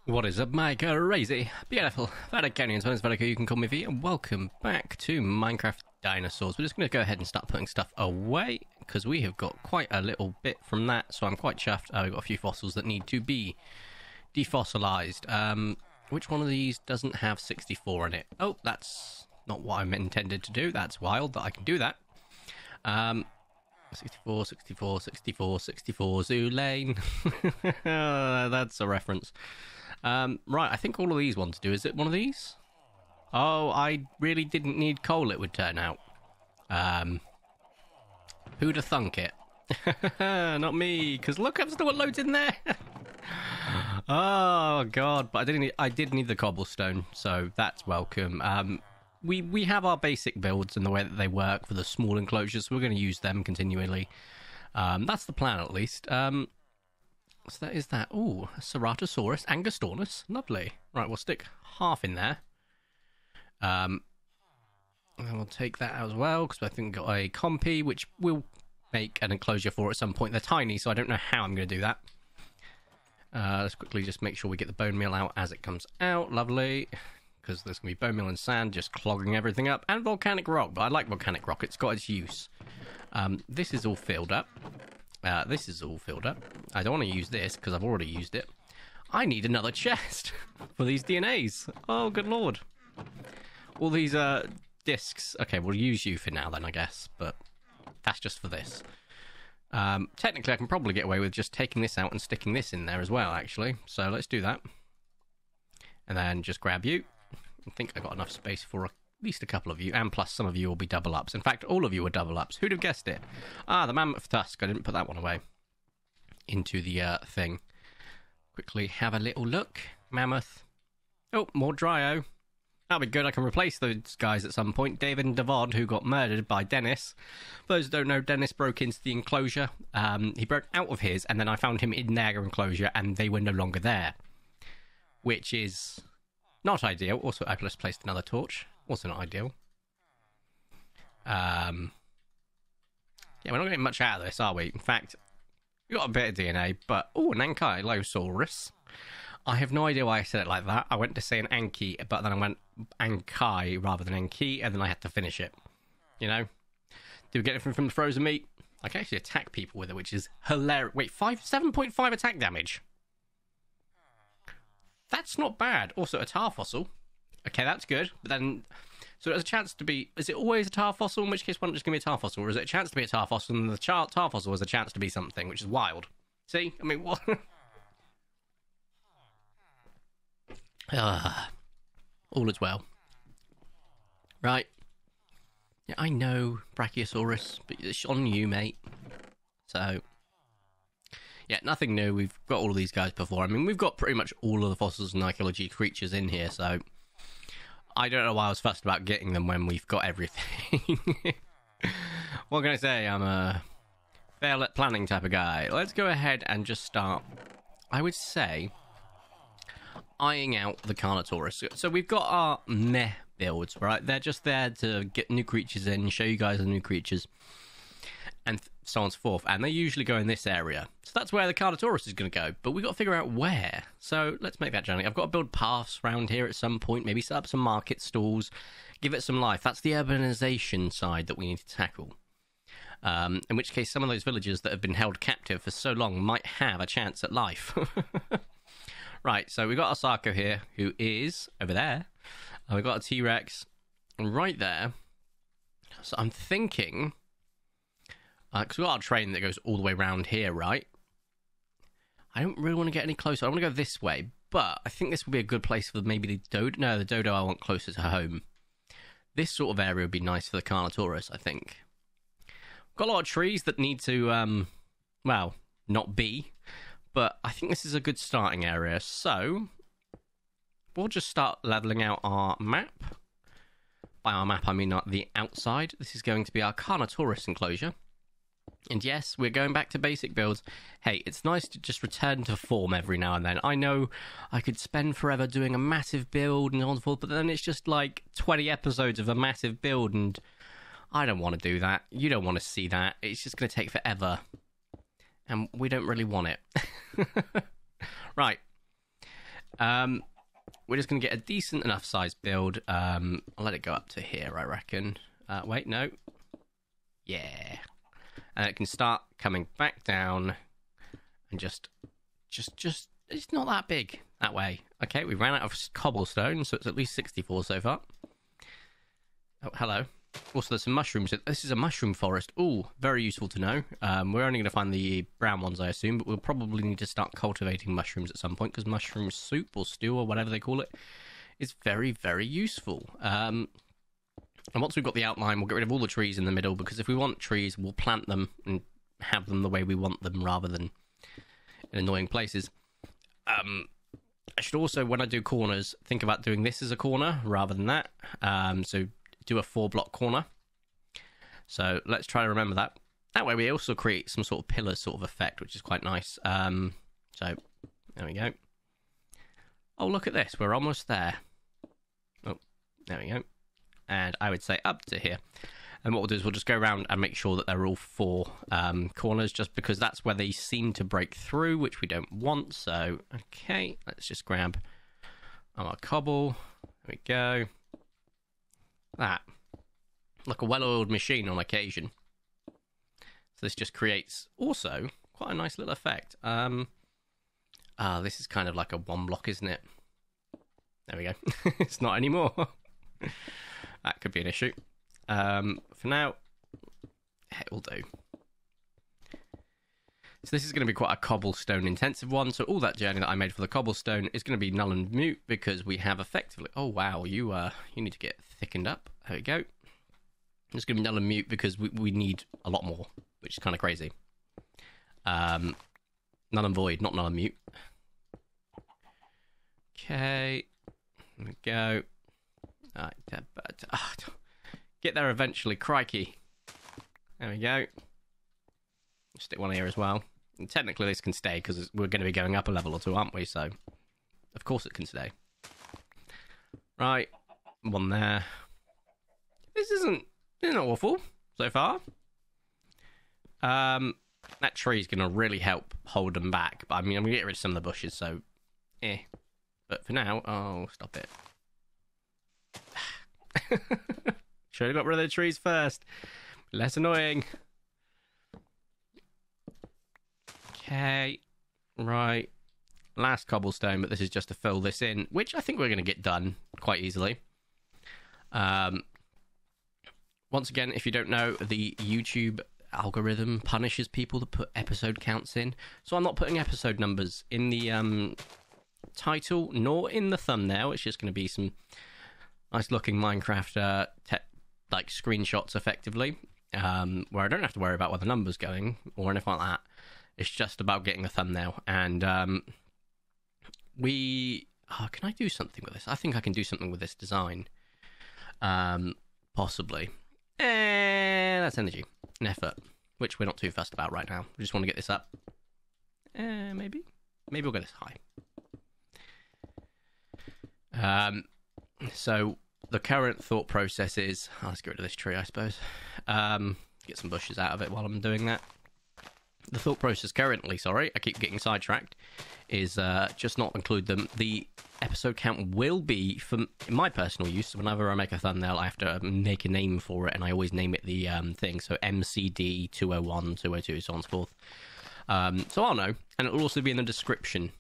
What is up, my crazy, beautiful, Vaticanians? My name is Vatico, you can call me V, and welcome back to Minecraft Dinosaurs. We're just going to go ahead and start putting stuff away, because we have got quite a little bit from that, so I'm quite chuffed. We've got a few fossils that need to be defossilized. Which one of these doesn't have 64 in it? Oh, that's not what I intended to do. That's wild that I can do that. 64, 64, 64, 64, Zoo Lane. That's a reference. Right, I think all of these want to do. Is it one of these? Oh, I really didn't need coal, it would turn out. Who'd have thunk it? Not me, because look, I've still got loads in there. Oh, God, but I did need the cobblestone, so that's welcome. We have our basic builds and the way that they work for the small enclosures, so we're going to use them continually. That's the plan, at least. So that is that. Ooh, Ceratosaurus, Angostornis. Lovely. Right, we'll stick half in there. And then we'll take that out as well, because I think we've got a compy, which we'll make an enclosure for at some point. They're tiny, so I don't know how I'm going to do that. Let's quickly just make sure we get the bone meal out as it comes out. Lovely. Because there's going to be bone meal and sand just clogging everything up. And volcanic rock, but I like volcanic rock. It's got its use. This is all filled up. This is all filled up. I don't want to use this because I've already used it. I need another chest for these DNAs. Oh, good lord. All these discs. Okay, we'll use you for now then, I guess. But that's just for this. Technically, I can probably get away with just taking this out and sticking this in there as well, actually. So let's do that. And then just grab you. I think I got enough space for at least a couple of you, and plus some of you will be double ups. In fact, all of you are double ups. Who'd have guessed it? Ah, the mammoth tusk. I didn't put that one away into the thing. Quickly have a little look. Mammoth. Oh, more Dryo. That'll be good. I can replace those guys at some point. David and Devod, who got murdered by Dennis. For those who don't know, Dennis broke into the enclosure. He broke out of his, and then I found him in their enclosure, and they were no longer there. Which is not ideal. Also, I've just placed another torch. Also not ideal. Yeah, we're not getting much out of this, are we? In fact, we got a bit of DNA, but... Oh, an Ankylosaurus. I have no idea why I said it like that. I went to say an Anky, but then I went Anky rather than Anky, and then I had to finish it. You know? Did we get anything from the frozen meat? I can actually attack people with it, which is hilarious. Wait, 7.5 attack damage? That's not bad. Also, a tar fossil. Okay, that's good. But then, so there's a chance to be... Is it always a tar fossil? In which case, why not just give me a tar fossil? Or is it a chance to be a tar fossil, and the tar fossil has a chance to be something, which is wild. See? I mean, what? All is well. Right. Yeah, I know, Brachiosaurus, but it's on you, mate. So... Yeah, nothing new. We've got all of these guys before. I mean, we've got pretty much all of the fossils and archaeology creatures in here, so... I don't know why I was fussed about getting them when we've got everything. What can I say? I'm a fail at planning type of guy. Let's go ahead and just start, I would say, eyeing out the Carnotaurus. So we've got our meh builds, right? They're just there to get new creatures in, show you guys the new creatures, and so on and so forth. And they usually go in this area. So that's where the Carnotaurus is going to go. But we've got to figure out where. So let's make that journey. I've got to build paths around here at some point. Maybe set up some market stalls. Give it some life. That's the urbanization side that we need to tackle. In which case, some of those villagers that have been held captive for so long might have a chance at life. Right, so we've got our Sarco here, who is over there. And we've got a T-Rex right there. So I'm thinking... Because we've got our train that goes all the way around here, right? I don't really want to get any closer. I want to go this way. But I think this would be a good place for maybe the dodo. No, the dodo I want closer to home. This sort of area would be nice for the Carnotaurus, I think. Got a lot of trees that need to, well, not be. But I think this is a good starting area. So, we'll just start leveling out our map. By our map, I mean the outside. This is going to be our Carnotaurus enclosure. And yes, we're going back to basic builds. Hey, it's nice to just return to form every now and then. I know I could spend forever doing a massive build and so on and so forth, but then it's just like 20 episodes of a massive build, and I don't want to do that. You don't want to see that. It's just going to take forever. And we don't really want it. Right. We're just going to get a decent enough size build. I'll let it go up to here, I reckon. Wait, no. Yeah. And it can start coming back down and just, it's not that big that way. Okay, we ran out of cobblestone, so it's at least 64 so far. Oh, hello. Also, there's some mushrooms. This is a mushroom forest. Ooh, very useful to know. We're only going to find the brown ones, I assume, but we'll probably need to start cultivating mushrooms at some point, because mushroom soup or stew or whatever they call it is very, very useful. And once we've got the outline, we'll get rid of all the trees in the middle, because if we want trees, we'll plant them and have them the way we want them, rather than in annoying places. I should also, when I do corners, think about doing this as a corner rather than that. So do a 4-block corner. So let's try to remember that. That way we also create some sort of pillar sort of effect, which is quite nice. So there we go. Oh, look at this. We're almost there. Oh, there we go. And I would say up to here. And what we'll do is we'll just go around and make sure that they're all 4 corners, just because that's where they seem to break through, which we don't want. So, okay, let's just grab our cobble. There we go. That. Like a well-oiled machine on occasion. So this just creates also quite a nice little effect. This is kind of like a 1 block, isn't it? There we go. It's not anymore. That could be an issue. For now, it will do. So this is going to be quite a cobblestone intensive one. So all that journey that I made for the cobblestone is going to be null and mute, because we have effectively... Oh, wow, you need to get thickened up. There we go. It's going to be null and mute because we need a lot more, which is kind of crazy. Null and void, not null and mute. Okay. There we go. Get there eventually, crikey. There we go. Stick one here as well. And technically this can stay, because we're going to be going up a level or 2, aren't we? So, of course it can stay. Right. One there. This isn't awful so far. That tree's going to really help hold them back. But I mean, I'm going to get rid of some of the bushes, so... But for now... Oh, stop it. Should have got rid of the trees first. Less annoying. Okay. Right. Last cobblestone, but this is just to fill this in, which I think we're going to get done quite easily. Once again, if you don't know, the YouTube algorithm punishes people that put episode counts in. So I'm not putting episode numbers in the title, nor in the thumbnail. It's just going to be some nice looking Minecraft like screenshots, effectively, where I don't have to worry about where the number's going or anything like that. It's just about getting a thumbnail. And can I do something with this? I think I can do something with this design. Possibly. That's energy and effort, which we're not too fussed about right now. We just want to get this up. Maybe we'll get this high. So the current thought process is... let's get rid of this tree, I suppose. Get some bushes out of it while I'm doing that. The thought process currently, sorry, I keep getting sidetracked, is just not include them. The episode count will be, for my personal use, whenever I make a thumbnail, I have to make a name for it, and I always name it the thing. So MCD 201, 202, so on and so forth. So I'll know, and it'll also be in the description,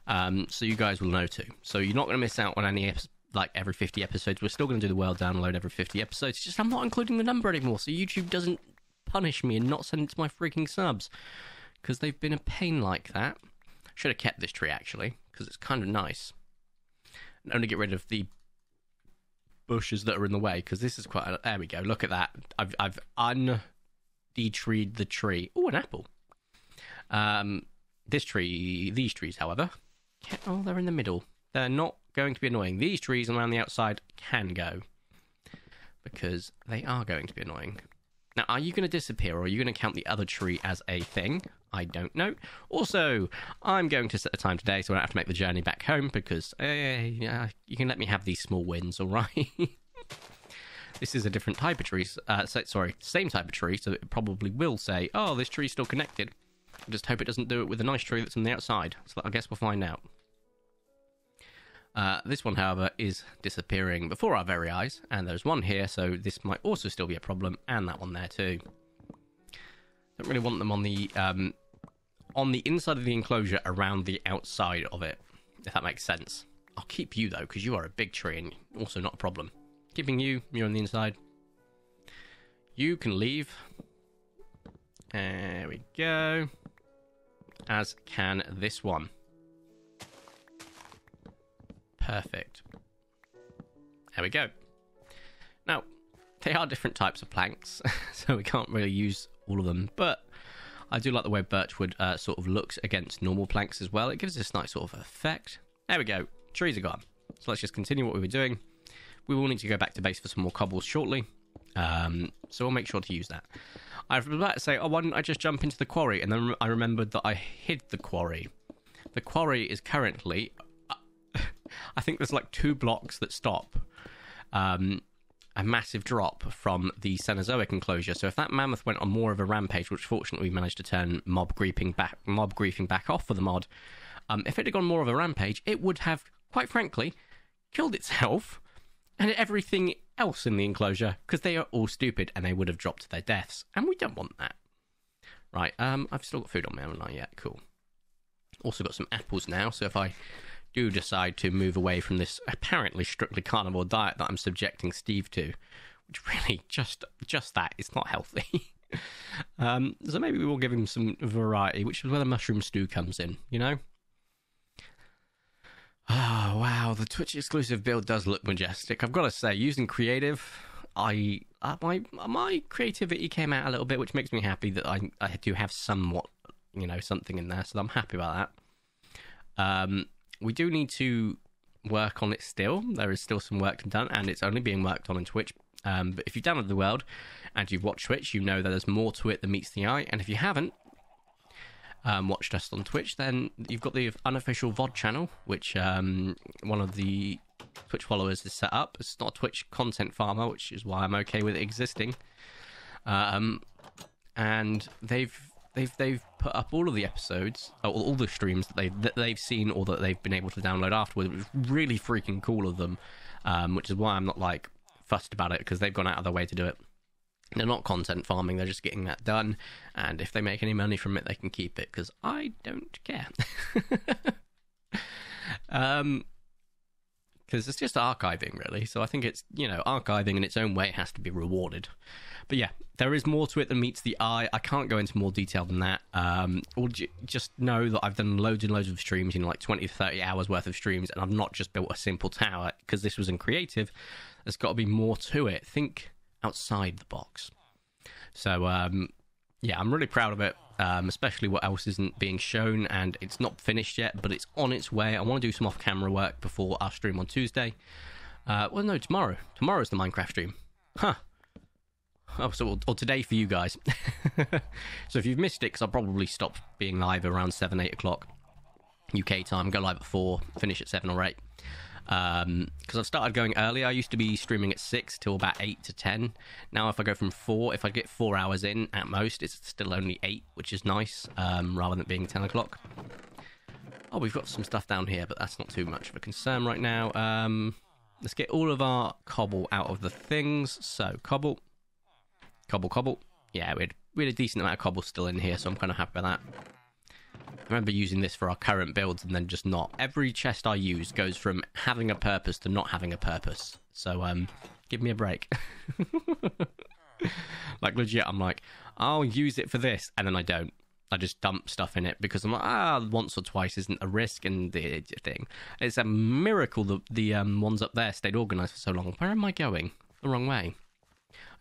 so you guys will know too. So you're not going to miss out on any like every 50 episodes. We're still going to do the world download every 50 episodes. It's just I'm not including the number anymore, so YouTube doesn't punish me and not send it to my freaking subs, because they've been a pain like that. Should have kept this tree, actually, because it's kind of nice. And only get rid of the bushes that are in the way, because this is quite there we go, look at that. I've un-detreed the tree. Oh, an apple. These trees, however, they're in the middle. They're not going to be annoying. These trees around the outside can go, because they are going to be annoying. Now, are you going to disappear, or are you going to count the other tree as a thing? I don't know. Also, I'm going to set the time today, so I don't have to make the journey back home, because you can let me have these small wins, all right? This is a different type of tree. Same type of tree, so it probably will say, oh, this tree's still connected. I just hope it doesn't do it with a nice tree that's on the outside. So I guess we'll find out. This one, however, is disappearing before our very eyes, and there's one here, so this might also still be a problem, and that one there too. Don't really want them on the inside of the enclosure around the outside of it, if that makes sense. I'll keep you, though, because you are a big tree and also not a problem. Keeping you, you're on the inside. You can leave. There we go. As can this one. Perfect. There we go. Now, they are different types of planks, so we can't really use all of them, but I do like the way birchwood sort of looks against normal planks as well. It gives this nice sort of effect. There we go. Trees are gone. So let's just continue what we were doing. We will need to go back to base for some more cobbles shortly, so we'll make sure to use that. I was about to say, oh, why didn't I just jump into the quarry? And then I remembered that I hid the quarry. The quarry is currently... I think there's like 2 blocks that stop a massive drop from the Cenozoic enclosure. So if that mammoth went on more of a rampage, which fortunately we managed to turn mob griefing back off for the mod, if it had gone more of a rampage, it would have, quite frankly, killed itself and everything else in the enclosure, because they are all stupid and they would have dropped to their deaths, and we don't want that. Right, I've still got food on me, haven't I? Yeah, cool. Also got some apples now, so if I do decide to move away from this apparently strictly carnivore diet that I'm subjecting Steve to, which really just that, it's not healthy. So maybe we will give him some variety, which is where the mushroom stew comes in, you know? Oh, wow, the Twitch exclusive build does look majestic. I've got to say, using creative, my creativity came out a little bit, which makes me happy that I do have somewhat, you know, something in there, so I'm happy about that. We do need to work on it still. There is still some work to be done, and it's only being worked on in Twitch. But if you've downloaded the world and you've watched Twitch, you know that there's more to it than meets the eye. And if you haven't watched us on Twitch, then you've got the unofficial VOD channel, which one of the Twitch followers has set up. It's not a Twitch content farmer, which is why I'm okay with it existing. And they've put up all of the episodes, all the streams that they've seen or that they've been able to download afterwards. It was really freaking cool of them, which is why I'm not like fussed about it, because they've gone out of their way to do it. They're not content farming, they're just getting that done, and if they make any money from it, they can keep it, because I don't care. Because it's just archiving, really, so I think it's, you know, archiving in its own way has to be rewarded. But yeah, there is more to it than meets the eye. I can't go into more detail than that. Just know that I've done loads and loads of streams, you know, like 20 to 30 hours worth of streams, and I've not just built a simple tower, because this was in creative. There's got to be more to it. Think outside the box. So yeah, I'm really proud of it, especially what else isn't being shown, and it's not finished yet, but it's on its way. I want to do some off-camera work before our stream on Tuesday. Well, no, tomorrow. Tomorrow's the Minecraft stream. Huh. Oh, so, or today for you guys. So if you've missed it, because I'll probably stop being live around 7, 8 o'clock UK time, go live at 4, finish at 7 or 8. Because I've started going early. I used to be streaming at 6 till about 8 to 10. Now if I go from 4, if I get 4 hours in at most, it's still only 8, which is nice, rather than it being 10 o'clock. Oh, we've got some stuff down here, but that's not too much of a concern right now. Let's get all of our cobble out of the things. So, cobble. Yeah, we had a decent amount of cobble still in here, so I'm kind of happy with that. I remember using this for our current builds and then just not. Every chest I use goes from having a purpose to not having a purpose. So, give me a break. Like, legit, I'm like, I'll use it for this, and then I don't. I just dump stuff in it because I'm like, once or twice isn't a risk, and the thing. It's a miracle that the ones up there stayed organised for so long. Where am I going? The wrong way.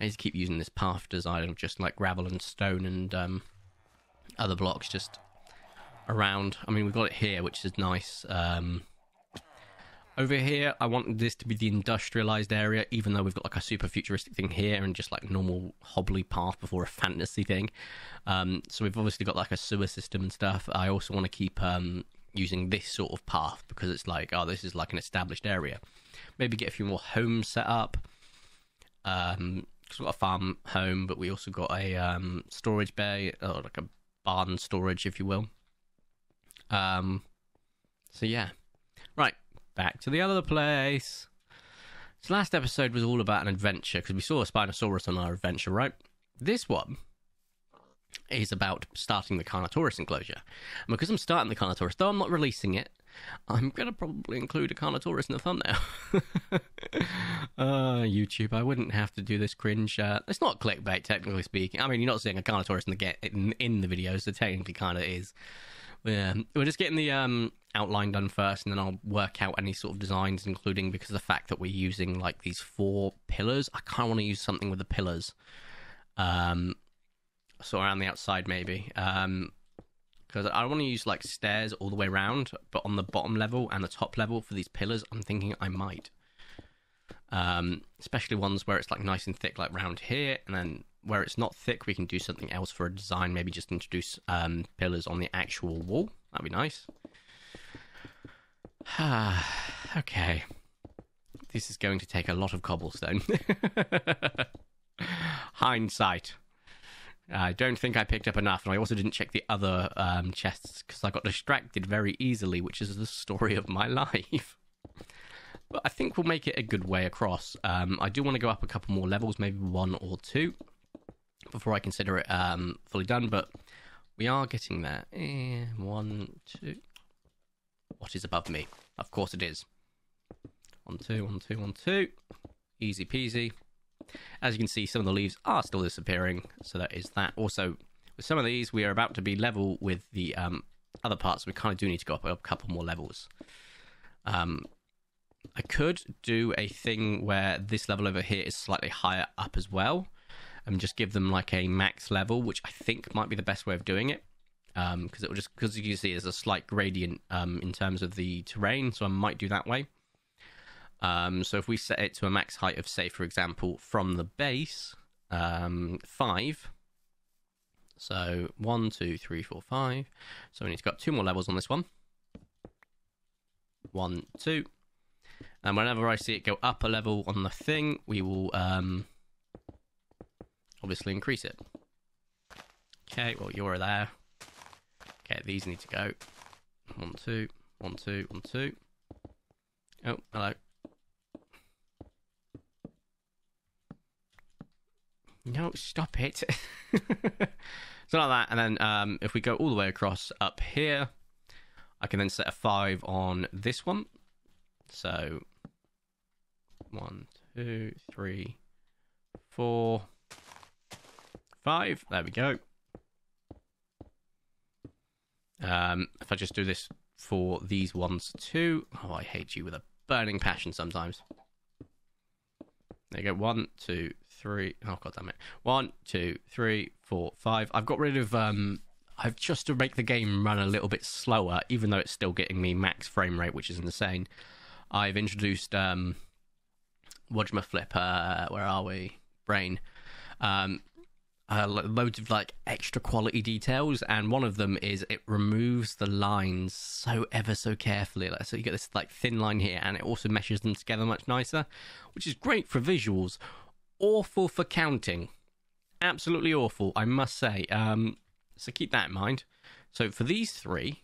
I need to keep using this path design of just like gravel and stone and other blocks just around. I mean, we've got it here, which is nice. Over here, I want this to be the industrialized area, even though we've got like a super futuristic thing here and just like normal hobbly path before a fantasy thing. So we've obviously got like a sewer system and stuff. I also want to keep using this sort of path because it's like, oh, this is like an established area. Maybe get a few more homes set up. Because we've got a farm home, but we also got a storage bay, or like a barn storage, if you will. So yeah. Right. Back to to the other place. So last episode was all about an adventure, because we saw a Spinosaurus on our adventure, right? This one is about starting the Carnotaurus enclosure. And because I'm starting the Carnotaurus, though I'm not releasing it, I'm going to probably include a Carnotaurus in the thumbnail. YouTube, I wouldn't have to do this cringe. It's not clickbait, technically speaking. I mean, you're not seeing a Carnotaurus in the video, so technically kind of is. Yeah, we're just getting the outline done first, and then I'll work out any sort of designs, including because of the fact that we're using like these 4 pillars. I kind of want to use something with the pillars. So around the outside maybe. Because I want to use like stairs all the way around, but on the bottom level and the top level for these pillars, I'm thinking I might. Especially ones where it's like nice and thick, like round here, and then where it's not thick, we can do something else for a design. Maybe just introduce pillars on the actual wall. That'd be nice. Okay. This is going to take a lot of cobblestone. Hindsight. I don't think I picked up enough, and I also didn't check the other chests because I got distracted very easily, which is the story of my life. But I think we'll make it a good way across. I do want to go up a couple more levels, maybe 1 or 2, before I consider it fully done, but we are getting there. 1, 2. What is above me? Of course it is. 1, 2, 1, 2, 1, 2. Easy peasy. As you can see, some of the leaves are still disappearing, so that is that. Also, with some of these, we are about to be level with the other parts, so we kind of do need to go up a couple more levels. I could do a thing where this level over here is slightly higher up as well, and just give them like a max level, which I think might be the best way of doing it. Because it will just, because you can see there's a slight gradient in terms of the terrain, so I might do that way. So if we set it to a max height of, say, for example, from the base, 5. So 1, 2, 3, 4, 5. So we need to go up 2 more levels on this one. 1, 2. And whenever I see it go up a level on the thing, we will obviously increase it. Okay, well, you're there. Okay, these need to go. 1, 2, 1, 2, 1, 2. Oh, hello. No, stop it. So like that, and then if we go all the way across up here, I can then set a 5 on this one. So 1, 2, 3, 4, 5. There we go. If I just do this for these ones too. Oh, I hate you with a burning passion sometimes. There you go. 1, 2, 3. Oh, god damn it. 1, 2, 3, 4, 5. I've got rid of I've just to make the game run a little bit slower, even though it's still getting me max frame rate, which is insane. I've introduced whatchamaflip, where are we? Brain. Loads of like extra quality details, and one of them is it removes the lines so ever so carefully. Like, so you get this like thin line here, and it also meshes them together much nicer, which is great for visuals. Awful for counting, absolutely awful, I must say. So keep that in mind. So for these 3,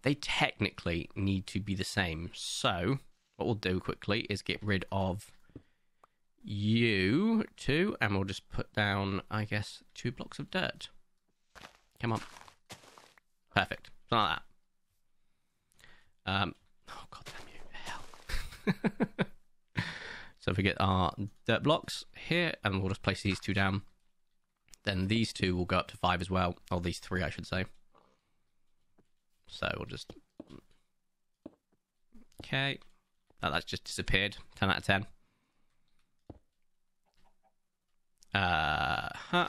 they technically need to be the same. So what we'll do quickly is get rid of you 2, and we'll just put down, I guess, 2 blocks of dirt. Come on. Perfect. Something like that. Oh, god damn you. Hell. So if we get our dirt blocks here, and we'll just place these 2 down, then these 2 will go up to 5 as well. Or these 3, I should say. So we'll just... Okay. Oh, that's just disappeared. 10 out of 10. Okay,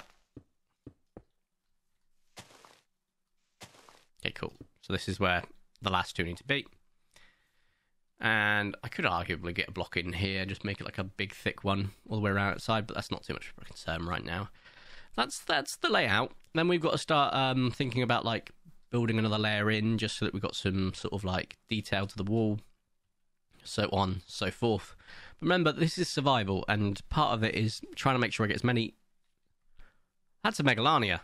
cool. So this is where the last 2 need to be. And I could arguably get a block in here, just make it like a big thick one all the way around outside, but that's not too much of a concern right now. That's the layout. Then we've got to start thinking about like building another layer in, just so that we've got some sort of like detail to the wall, so on, so forth. But remember, this is survival, and part of it is trying to make sure I get as many... That's a Megalania.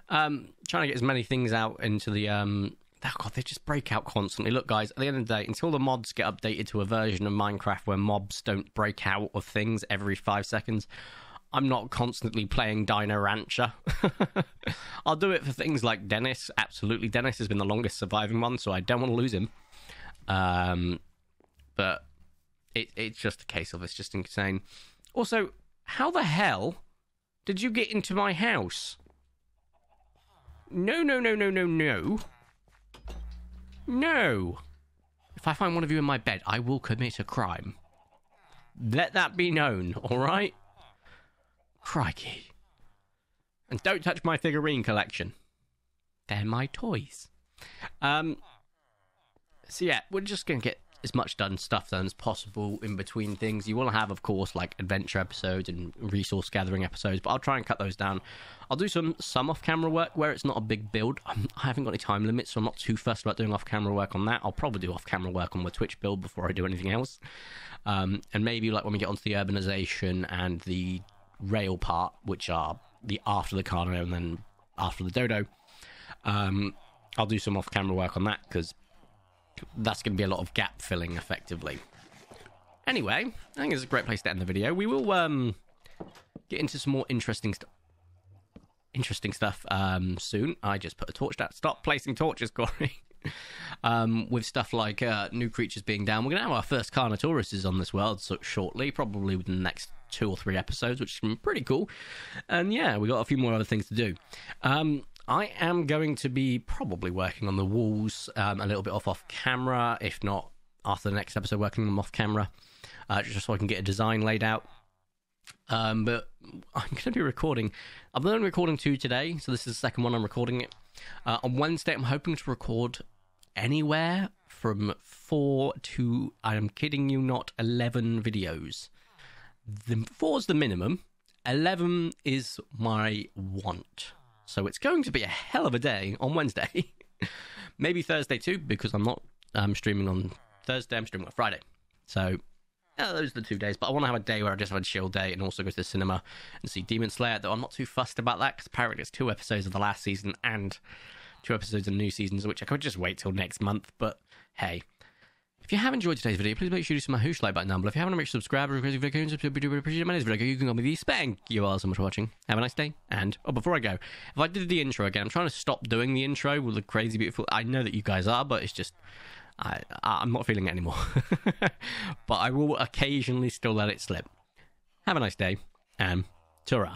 Trying to get as many things out into the oh God, they just break out constantly. Look, guys, at the end of the day, until the mods get updated to a version of Minecraft where mobs don't break out of things every 5 seconds, I'm not constantly playing Dino Rancher. I'll do it for things like Dennis. Absolutely, Dennis has been the longest surviving one, so I don't want to lose him. But it's just a case of it's just insane. Also, how the hell did you get into my house? No. No. If I find one of you in my bed, I will commit a crime. Let that be known, alright? Crikey. And don't touch my figurine collection. They're my toys. So yeah, we're just going to get as much stuff done as possible in between things. You want to have, of course, like adventure episodes and resource gathering episodes, but I'll try and cut those down. I'll do some off-camera work where it's not a big build. I haven't got any time limits, so I'm not too fussed about doing off-camera work on that. I'll probably do off-camera work on the Twitch build before I do anything else. And maybe like when we get onto the urbanization and the rail part, which are the after the Carno and then after the Dodo, I'll do some off-camera work on that, because that's going to be a lot of gap filling effectively. Anyway, I think it's a great place to end the video. We will get into some more interesting stuff soon. I just put a torch down. Stop placing torches, Corey. With stuff like new creatures being down. We're going to have our first Carnotauruses on this world shortly, probably within the next 2 or 3 episodes, which is pretty cool. And yeah, we got a few more other things to do. I am going to be probably working on the walls a little bit off camera, if not after the next episode, working on them off camera, just so I can get a design laid out. But I'm going to be recording. I'm only recording 2 today, so this is the second one I'm recording it. On Wednesday, I'm hoping to record anywhere from 4 to, I'm kidding you not, 11 videos. 4 is the minimum. 11 is my want. So it's going to be a hell of a day on Wednesday. Maybe Thursday too, because I'm not streaming on Thursday, I'm streaming on Friday. So those are the 2 days. But I want to have a day where I just have a chill day and also go to the cinema and see Demon Slayer, though I'm not too fussed about that, because apparently it's 2 episodes of the last season and 2 episodes of new seasons, which I could just wait till next month. But hey, if you have enjoyed today's video, please make sure you smash my like button down below. If you haven't, make sure to subscribe. My next video. You can call me the Thank you all so much for watching. Have a nice day. And before I go, if I did the intro again, I'm trying to stop doing the intro with the crazy beautiful. I know that you guys are, but it's just I'm not feeling it anymore. But I will occasionally still let it slip. Have a nice day, and ta-ra.